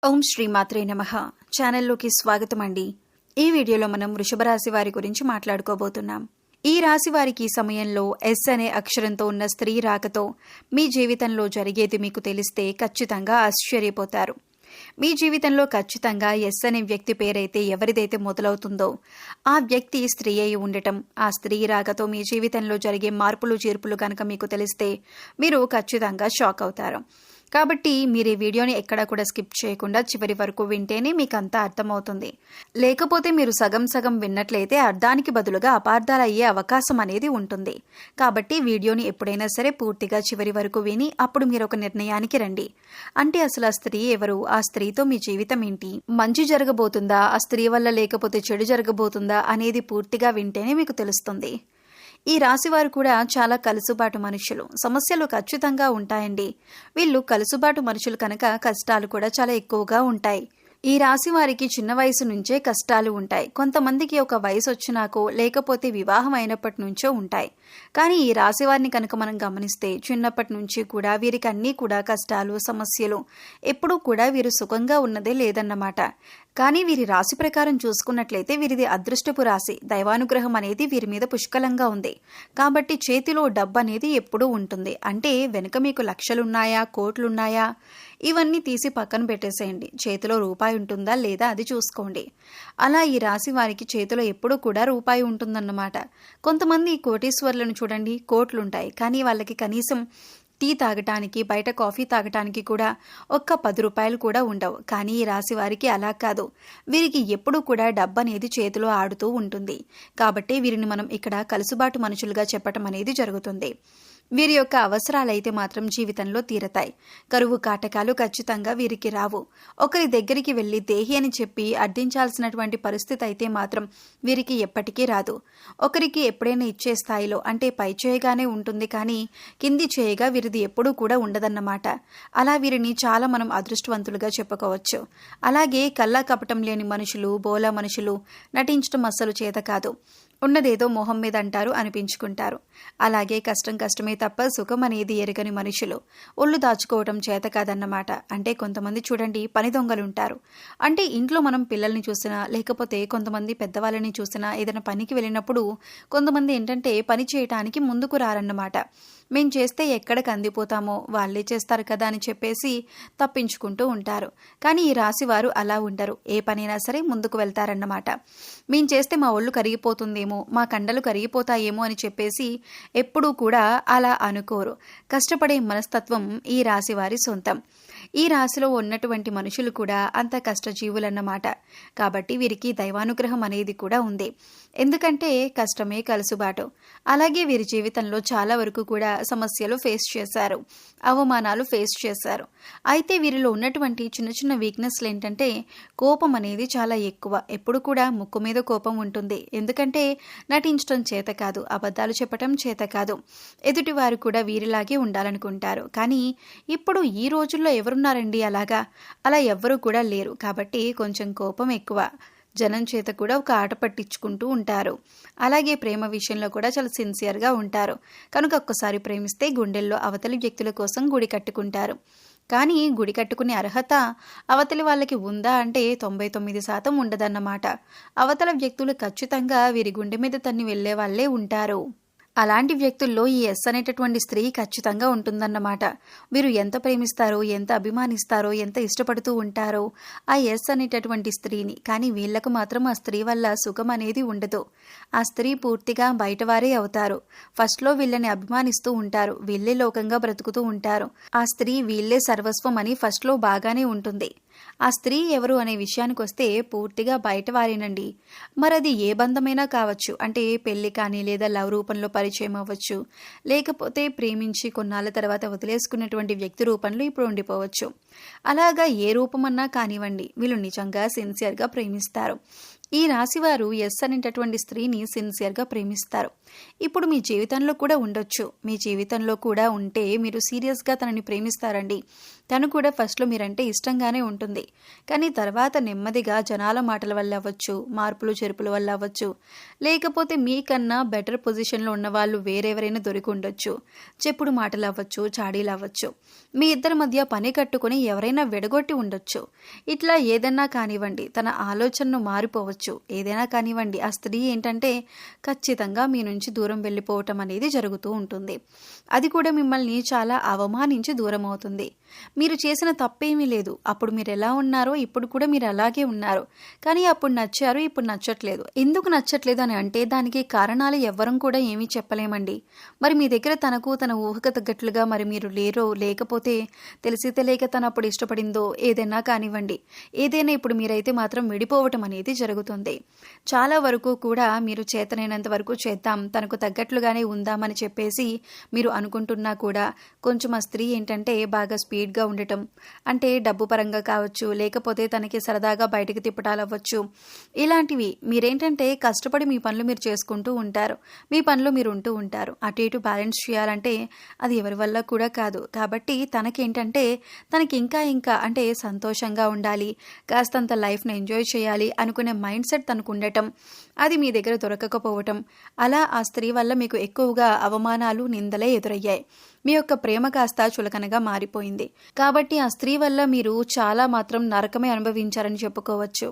ఓం శ్రీ మాత్రే నమః. ఛానల్లోకి స్వాగతం అండి. ఈ వీడియోలో మనం వృషభ రాశి వారి గురించి మాట్లాడుకోబోతున్నాం. ఈ రాశి వారికి ఈ సమయంలో ఎస్ అనే అక్షరంతో ఉన్న స్త్రీ రాకతో మీ జీవితంలో జరిగేది మీకు తెలిస్తే ఖచ్చితంగా ఆశ్చర్యపోతారు. మీ జీవితంలో ఖచ్చితంగా ఎస్ అనే వ్యక్తి పేరైతే ఎవరిదైతే మొదలవుతుందో ఆ వ్యక్తి స్త్రీ అయి ఉండటం, ఆ స్త్రీ రాకతో మీ జీవితంలో జరిగే మార్పులు చేర్పులు కనుక మీకు తెలిస్తే మీరు ఖచ్చితంగా షాక్ అవుతారు. కాబట్టి మీరు ఈ వీడియోని ఎక్కడా కూడా స్కిప్ చేయకుండా చివరి వరకు వింటేనే మీకు అంతా అర్థమవుతుంది. లేకపోతే మీరు సగం సగం విన్నట్లయితే అర్థానికి బదులుగా అపార్థాలు అయ్యే అవకాశం అనేది ఉంటుంది. కాబట్టి వీడియోని ఎప్పుడైనా సరే పూర్తిగా చివరి వరకు విని అప్పుడు మీరు ఒక నిర్ణయానికి రండి. అంటే అసలు ఆ స్త్రీ ఎవరు, ఆ స్త్రీతో మీ జీవితం ఏంటి, మంచి జరగబోతుందా, ఆ స్త్రీ వల్ల లేకపోతే చెడు జరగబోతుందా అనేది పూర్తిగా వింటేనే మీకు తెలుస్తుంది. ఈ రాశివారు కూడా చాలా కలుసుబాటు మనుషులు. సమస్యలు ఖచ్చితంగా ఉంటాయండి. వీళ్ళు కలుసుబాటు మనుషులు కనుక కష్టాలు కూడా చాలా ఎక్కువగా ఉంటాయి. ఈ రాశి వారికి చిన్న వయసు నుంచే కష్టాలు ఉంటాయి. కొంతమందికి ఒక వయసు వచ్చినాకో లేకపోతే వివాహం అయినప్పటి నుంచో ఉంటాయి. కానీ ఈ రాశి వారిని కనుక మనం గమనిస్తే చిన్నప్పటి నుంచి కూడా వీరికి అన్నీ కూడా కష్టాలు, సమస్యలు, ఎప్పుడూ కూడా వీరు సుఖంగా ఉన్నదే లేదన్నమాట. కానీ వీరి రాశి ప్రకారం చూసుకున్నట్లయితే వీరిది అదృష్టపు రాశి. దైవానుగ్రహం అనేది వీరి మీద పుష్కలంగా ఉంది. కాబట్టి చేతిలో డబ్బు అనేది ఎప్పుడూ ఉంటుంది. అంటే వెనుక మీకు లక్షలున్నాయా, కోట్లున్నాయా, ఇవన్నీ తీసి పక్కన పెట్టేసేయండి. చేతిలో రూపాయి ఉంటుందా లేదా అది చూసుకోండి. అలా ఈ రాశి వారికి చేతిలో ఎప్పుడూ కూడా రూపాయి ఉంటుందన్నమాట. కొంతమంది కోటీశ్వర్లను చూడండి, కోట్లుంటాయి, కానీ వాళ్ళకి కనీసం టీ తాగటానికి, బయట కాఫీ తాగటానికి కూడా ఒక్క 10 రూపాయలు కూడా ఉండవు. కానీ ఈ రాశి వారికి అలా కాదు. వీరికి ఎప్పుడూ కూడా డబ్బు అనేది చేతిలో ఆడుతూ ఉంటుంది. కాబట్టి వీరిని మనం ఇక్కడ కలుసుబాటు మనుషులుగా చెప్పటం అనేది జరుగుతుంది. వీరి యొక్క అవసరాలైతే మాత్రం జీవితంలో తీరతాయి. కరువు కాటకాలు ఖచ్చితంగా వీరికి రావు. ఒకరి దగ్గరికి వెళ్ళి దేహి అని చెప్పి అర్థించాల్సినటువంటి పరిస్థితి అయితే మాత్రం వీరికి ఎప్పటికీ రాదు. ఒకరికి ఎప్పుడైనా ఇచ్చే స్థాయిలో అంటే పై చేయగానే ఉంటుంది, కానీ కింది చేయగా వీరిది ఎప్పుడూ కూడా ఉండదన్నమాట. అలా వీరిని చాలా మనం అదృష్టవంతులుగా చెప్పుకోవచ్చు. అలాగే కల్లా కపటం లేని మనుషులు, బోలా మనుషులు, నటించడం అస్సలు చేత కాదు. ఉన్నదేదో మొహం మీద అంటారు, అనిపించుకుంటారు. అలాగే కష్టం కష్టమే తప్ప సుఖం అనేది ఎరగని మనుషులు. ఒళ్ళు దాచుకోవటం చేత కాదన్నమాట. అంటే కొంతమంది చూడండి పని దొంగలుంటారు. అంటే ఇంట్లో మనం పిల్లల్ని చూసినా లేకపోతే కొంతమంది పెద్దవాళ్ళని చూసినా ఏదైనా పనికి వెళ్ళినప్పుడు కొంతమంది ఏంటంటే పని చేయటానికి ముందుకు రారన్నమాట. మేము చేస్తే ఎక్కడికి అందిపోతామో వాళ్ళే చేస్తారు కదా అని చెప్పేసి తప్పించుకుంటూ ఉంటారు. కానీ ఈ రాశి వారు అలా ఉండరు. ఏ పనైనా సరే ముందుకు వెళ్తారన్నమాట. మేము చేస్తే మా ఒళ్ళు కరిగిపోతుందేమో, మా కండలు కరిగిపోతాయేమో అని చెప్పేసి ఎప్పుడూ కూడా అలా అనుకోరు. కష్టపడే మనస్తత్వం ఈ రాశి వారి సొంతం. ఈ రాశిలో ఉన్నటువంటి మనుషులు కూడా అంత కష్టజీవులన్నమాట. కాబట్టి వీరికి దైవానుగ్రహం అనేది కూడా ఉంది. ఎందుకంటే కష్టమే కలుసుబాటు. అలాగే వీరి జీవితంలో చాలా వరకు కూడా సమస్యలు ఫేస్ చేశారు, అవమానాలు ఫేస్ చేశారు. అయితే వీరిలో ఉన్నటువంటి చిన్న చిన్న వీక్నెస్లు ఏంటంటే కోపం అనేది చాలా ఎక్కువ. ఎప్పుడు కూడా ముక్కు మీద కోపం ఉంటుంది. ఎందుకంటే నటించడం చేత కాదు, అబద్ధాలు చెప్పటం చేత కాదు. ఎదుటి వారు కూడా వీరిలాగే ఉండాలనుకుంటారు. కానీ ఇప్పుడు ఈ రోజుల్లో ఎవరున్నారండి అలా ఎవ్వరూ కూడా లేరు. కాబట్టి కొంచెం కోపం ఎక్కువ. జనం చేత కూడా ఒక ఆట పట్టించుకుంటూ ఉంటారు. అలాగే ప్రేమ విషయంలో కూడా చాలా సిన్సియర్గా ఉంటారు. కనుక ఒక్కసారి ప్రేమిస్తే గుండెల్లో అవతలి వ్యక్తుల కోసం గుడి కట్టుకుంటారు. కానీ గుడి కట్టుకునే అర్హత అవతలి వాళ్ళకి ఉందా అంటే 99% ఉండదన్నమాట. అవతల వ్యక్తులు ఖచ్చితంగా వీరి గుండె మీద తన్ని వెళ్లే వాళ్ళే ఉంటారు. అలాంటి వ్యక్తుల్లో ఈ ఎస్ అనేటటువంటి స్త్రీ ఖచ్చితంగా ఉంటుందన్నమాట. వీరు ఎంత ప్రేమిస్తారో, ఎంత అభిమానిస్తారో, ఎంత ఇష్టపడుతూ ఉంటారో ఆ ఎస్ అనేటటువంటి స్త్రీని. కానీ వీళ్లకు మాత్రం ఆ స్త్రీ వల్ల సుఖం అనేది ఉండదు. ఆ స్త్రీ పూర్తిగా బయటవారే అవుతారు. ఫస్ట్లో వీళ్ళని అభిమానిస్తూ ఉంటారు, వీళ్ళే లోకంగా బ్రతుకుతూ ఉంటారు. ఆ స్త్రీ వీళ్ళే సర్వస్వం అని ఫస్ట్లో బాగానే ఉంటుంది. ఆ స్త్రీ ఎవరు అనే విషయానికి వస్తే పూర్తిగా బయటవారేనండి. మరది ఏ బంధమైనా కావచ్చు. అంటే పెళ్లి కానీ లేదా లవ్ రూపంలో పరిచయం అవ్వచ్చు, లేకపోతే ప్రేమించి కొన్నాళ్ళ తర్వాత వదిలేసుకున్నటువంటి వ్యక్తి రూపంలో ఇప్పుడు ఉండిపోవచ్చు. అలాగా ఏ రూపమన్నా కానివ్వండి, వీళ్ళు నిజంగా సిన్సియర్గా ప్రేమిస్తారు. ఈ రాశివారు ఎస్ అనేటటువంటి స్త్రీని సిన్సియర్గా ప్రేమిస్తారు. ఇప్పుడు మీ జీవితంలో కూడా ఉండొచ్చు. మీ జీవితంలో కూడా ఉంటే మీరు సీరియస్గా తనని ప్రేమిస్తారండి. తను కూడా ఫస్ట్లో మీరంటే ఇష్టంగానే ఉంటుంది, కానీ తర్వాత నెమ్మదిగా జనాల మాటల వల్ల అవ్వచ్చు, మార్పులు చెరుపుల వల్ల అవ్వచ్చు, లేకపోతే మీకన్నా బెటర్ పొజిషన్లో ఉన్న వాళ్ళు వేరెవరైనా దొరికి ఉండొచ్చు, చెప్పుడు మాటలు అవ్వచ్చు, చాడీలు అవ్వచ్చు, మీ ఇద్దరి మధ్య పని కట్టుకొని ఎవరైనా విడగొట్టి ఉండొచ్చు. ఇట్లా ఏదన్నా కానివ్వండి, తన ఆలోచనను మారిపోవచ్చు. ఏదైనా కానివ్వండి, ఆ స్త్రీ ఏంటంటే ఖచ్చితంగా మీ నుంచి దూరం వెళ్ళిపోవటం అనేది జరుగుతూ ఉంటుంది. అది కూడా మిమ్మల్ని చాలా అవమానించి దూరం అవుతుంది. మీరు చేసిన తప్పేమీ లేదు. అప్పుడు మీరు ఎలా ఉన్నారో ఇప్పుడు కూడా మీరు అలాగే ఉన్నారు. కానీ అప్పుడు నచ్చారు, ఇప్పుడు నచ్చట్లేదు. ఎందుకు నచ్చట్లేదు అని అంటే దానికి కారణాలు ఎవ్వరం కూడా ఏమీ చెప్పలేమండి. మరి మీ దగ్గర తనకు తన ఊహకు తగ్గట్లుగా మరి మీరు లేరో, లేకపోతే తెలిసి తెలియక తను అప్పుడు ఇష్టపడిందో ఏదైనా కానివ్వండి, ఏదైనా ఇప్పుడు మీరైతే మాత్రం విడిపోవటం అనేది జరుగుతుంది. చాలా వరకు కూడా మీరు చేతనైనంత వరకు చేద్దాం, తనకు తగ్గట్లుగానే ఉందామని చెప్పేసి మీరు అనుకుంటున్నా కూడా కొంచెం ఆ స్త్రీ ఏంటంటే బాగా స్పీడ్గా ఉండటం, అంటే డబ్బు పరంగా కావచ్చు, లేకపోతే తనకి సరదాగా బయటకు తిప్పటాలు అవ్వచ్చు. ఇలాంటివి మీరేంటంటే కష్టపడి మీ పనులు మీరు చేసుకుంటూ ఉంటారు, మీ పనులు మీరు ఉంటూ ఉంటారు. అటు ఇటు బ్యాలెన్స్ చేయాలంటే అది ఎవరి వల్ల కూడా కాదు. కాబట్టి తనకేంటంటే తనకి ఇంకా ఇంకా అంటే సంతోషంగా ఉండాలి, కాస్తంత లైఫ్ని ఎంజాయ్ చేయాలి అనుకునే మైండ్ సెట్ తనకు ఉండటం, అది మీ దగ్గర దొరకకపోవటం, అలా ఆ స్త్రీ వల్ల మీకు ఎక్కువగా అవమానాలు, నిందలే ఎదురయ్యాయి. మీ యొక్క ప్రేమ కాస్త చులకనగా మారిపోయింది. కాబట్టి ఆ స్త్రీ వల్ల మీరు చాలా మాత్రం నరకమే అనుభవించారని చెప్పుకోవచ్చు.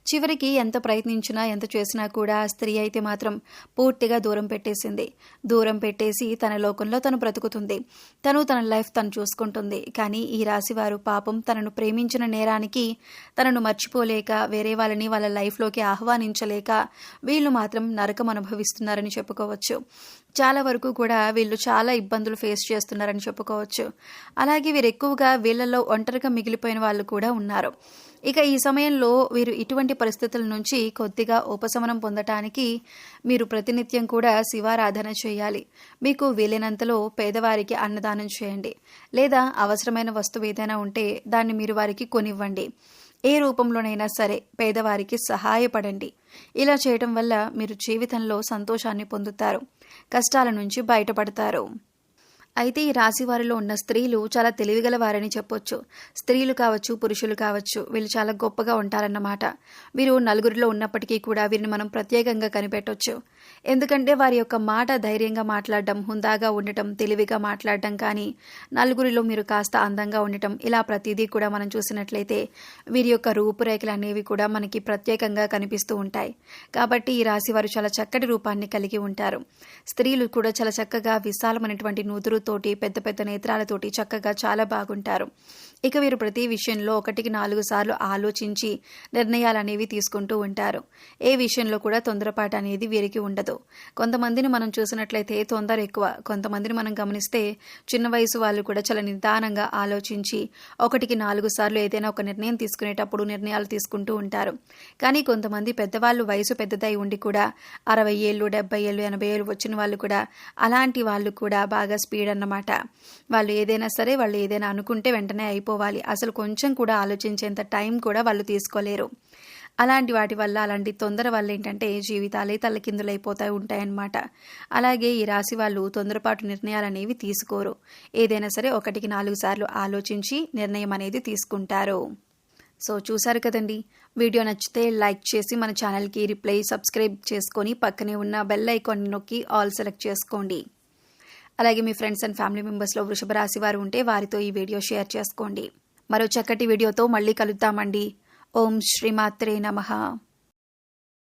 చివరికి ఎంత ప్రయత్నించినా ఎంత చేసినా కూడా ఆ స్త్రీ అయితే మాత్రం పూర్తిగా దూరం పెట్టేసింది. దూరం పెట్టేసి తన లోకంలో తను బ్రతుకుతుంది, తన లైఫ్ తను చూసుకుంటుంది. కానీ ఈ రాశివారు పాపం తనను ప్రేమించిన నేరానికి తనను మర్చిపోలేక, వేరే వాళ్ళని వాళ్ళ లైఫ్లోకి ఆహ్వానించలేక వీళ్ళు మాత్రం నరకం అనుభవిస్తున్నారని చెప్పుకోవచ్చు. చాలా వరకు కూడా వీళ్ళు చాలా ఇబ్బందులు ఫేస్ చేస్తున్నారని చెప్పుకోవచ్చు. అలాగే వీరు ఎక్కువగా వీళ్ళల్లో ఒంటరిగా మిగిలిపోయిన వాళ్ళు కూడా ఉన్నారు. ఇక ఈ సమయంలో వీరు ఇటువంటి పరిస్థితుల నుంచి కొద్దిగా ఉపశమనం పొందటానికి మీరు ప్రతినిత్యం కూడా శివారాధన చేయాలి. మీకు వీలైనంతలో పేదవారికి అన్నదానం చేయండి, లేదా అవసరమైన వస్తువు ఏదైనా ఉంటే దాన్ని మీరు వారికి కొనివ్వండి. ఏ రూపంలోనైనా సరే పేదవారికి సహాయపడండి. ఇలా చేయడం వల్ల మీరు జీవితంలో సంతోషాన్ని పొందుతారు, కష్టాల నుంచి బయటపడతారు. అయితే ఈ రాశి వారిలో ఉన్న స్త్రీలు చాలా తెలివిగల వారని చెప్పొచ్చు. స్త్రీలు కావచ్చు, పురుషులు కావచ్చు, వీళ్ళు చాలా గొప్పగా ఉంటారన్నమాట. వీరు నలుగురిలో ఉన్నప్పటికీ కూడా వీరిని మనం ప్రత్యేకంగా కనిపెట్టొచ్చు. ఎందుకంటే వారి యొక్క మాట ధైర్యంగా మాట్లాడడం, హుందాగా ఉండటం, తెలివిగా మాట్లాడడం, కానీ నలుగురిలో మీరు కాస్త అందంగా ఉండటం, ఇలా ప్రతిదీ కూడా మనం చూసినట్లయితే వీరి యొక్క రూపురేఖలు అనేవి కూడా మనకి ప్రత్యేకంగా కనిపిస్తూ ఉంటాయి. కాబట్టి ఈ రాశి వారు చాలా చక్కటి రూపాన్ని కలిగి ఉంటారు. స్త్రీలు కూడా చాలా చక్కగా విశాలమైనటువంటి నూతురు తోటి, పెద్ద పెద్ద నేత్రాలతోటి చక్కగా చాలా బాగుంటారు. ఇక వీరు ప్రతి విషయంలో 1-4 సార్లు ఆలోచించి నిర్ణయాలు అనేవి తీసుకుంటూ ఉంటారు. ఏ విషయంలో కూడా తొందరపాటు అనేది వీరికి ఉండదు. కొంతమందిని మనం చూసినట్లయితే తొందర ఎక్కువ, కొంతమందిని మనం గమనిస్తే చిన్న వయసు వాళ్ళు కూడా చాలా నిదానంగా ఆలోచించి 1-4 సార్లు ఏదైనా ఒక నిర్ణయం తీసుకునేటప్పుడు నిర్ణయాలు తీసుకుంటూ ఉంటారు. కానీ కొంతమంది పెద్దవాళ్ళు వయసు పెద్దదై ఉండి కూడా 60 ఏళ్ళు, 70 ఏళ్ళు, 80 ఏళ్ళు వచ్చిన వాళ్ళు కూడా, అలాంటి వాళ్ళు కూడా బాగా స్పీడ్ అన్నమాట. వాళ్ళు ఏదైనా సరే, వాళ్ళు ఏదైనా అనుకుంటే వెంటనే అయిపోవాలి, అసలు కొంచెం కూడా ఆలోచించేంత టైం కూడా వాళ్ళు తీసుకోలేరు. అలాంటి వాటి వల్ల, అలాంటి తొందర వల్ల ఏంటంటే జీవితాలే తల్లకిందులైపోతాయి ఉంటాయన్నమాట. అలాగే ఈ రాశి వాళ్ళు తొందరపాటు నిర్ణయాలు అనేవి తీసుకోరు. ఏదైనా సరే 1-4 సార్లు ఆలోచించి నిర్ణయం అనేది తీసుకుంటారు. సో చూసారు కదండి, వీడియో నచ్చితే లైక్ చేసి మన ఛానల్కి సబ్స్క్రైబ్ చేసుకొని పక్కనే ఉన్న బెల్ ఐకాన్ నొక్కి ఆల్ సెలెక్ట్ చేసుకోండి. అలాగే మీ ఫ్రెండ్స్ అండ్ ఫ్యామిలీ మెంబర్స్లో వృషభ రాశి వారు ఉంటే వారితో ఈ వీడియో షేర్ చేసుకోండి. మరో చక్కటి వీడియోతో మళ్ళీ కలుద్దామండి. ఓం శ్రీమాత్రే నమః.